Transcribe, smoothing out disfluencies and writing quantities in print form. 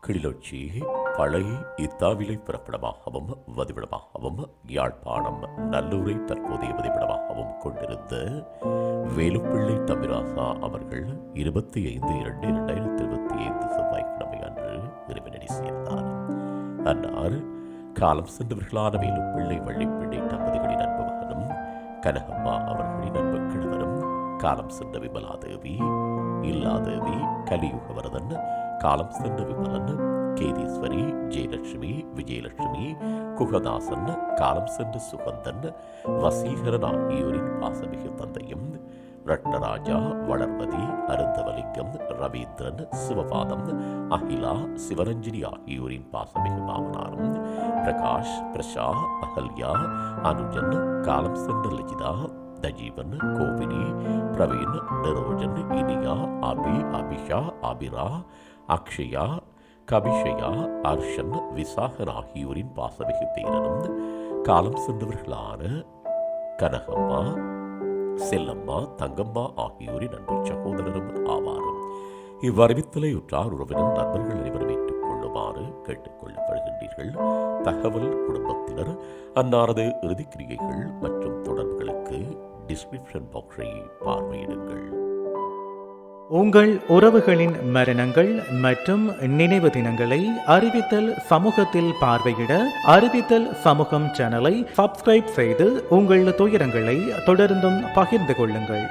கிளிநொச்சி பழைய இத்தாவிலை பிறப்பிடமாகவும் வதிவிடமாகவும் யாழ்ப்பாணம் நல்லூரை தற்போதைய வதிவிடமாகவும் கொண்டிருந்த வேலுப்பிள்ளை தம்பிராசா அவர்கள் 25/2/2025 செவ்வாய்க்கிழமை அன்று இறைவனடி சேர்ந்தார். அன்னார் காலம் சென்றவர்களான வேலுப்பிள்ளை வள்ளிப்பிள்ளை தம்பதிகளின் அன்பு மகனும் கனகம்மா அவர்களின் அன்பு கிழவரும் காலம் சென்ற விமலாதேவி இல்லாதேவி கலியுகவரதன் காலம் சென்ற விமலன் கேதீஸ்வரி ஜெயலட்சுமி விஜயலட்சுமி குகதாசன் காலம் சென்ற சுகந்தன் வசீகரன் ஆகியோரின் பாசமிகு தந்தையும் ரட்னராஜா வளர்மதி அருந்தவலிங்கம் ரவீந்திரன் சிவபாதம் அகிலா சிவரஞ்சினி ஆகியோரின் பாசமிகு மாமனாரும் பிரகாஷ் பிரஷா அகல்யா அனுஜன் காலம் சென்ற லஜிதா தஜீவன் கோவினி பிரவீன் நிரோஜன் இனியா அபி அபிஷா அபிரா அக்ஷயா கபிஷயா அர்ஷன் விசாகன் ஆகியோரின் பாசமிகு பேரனும் காலம் சென்றவர்களான கனகம்மா செல்லம்மா தங்கம்மா ஆகியோரின் அன்பு சகோதரரும் ஆவாரும். இவ்வறிவித்தலை உற்றார் உறவினர் நண்பர்கள் அனைவரும் ஏற்றுக் கொள்ளுமாறு கேட்டுக் கொள்ளப்படுகின்றீர்கள். தகவல் குடும்பத்தினர் அன்னாரது இறுதிக்கிரியைகள் மற்றும் தொடர்புகளுக்கு டிஸ்கிரிப்ஷன் பாக்ஸை பார்வையிடுங்கள். உங்கள் உறவுகளின் மரணங்கள் மற்றும் நினைவு தினங்களை அறிவித்தல் சமூகத்தில் பார்வையிட அறிவித்தல் சமூகம் சேனலை சப்ஸ்கிரைப் செய்து உங்கள் துயரங்களை தொடர்ந்தும் பகிர்ந்து கொள்ளுங்கள்.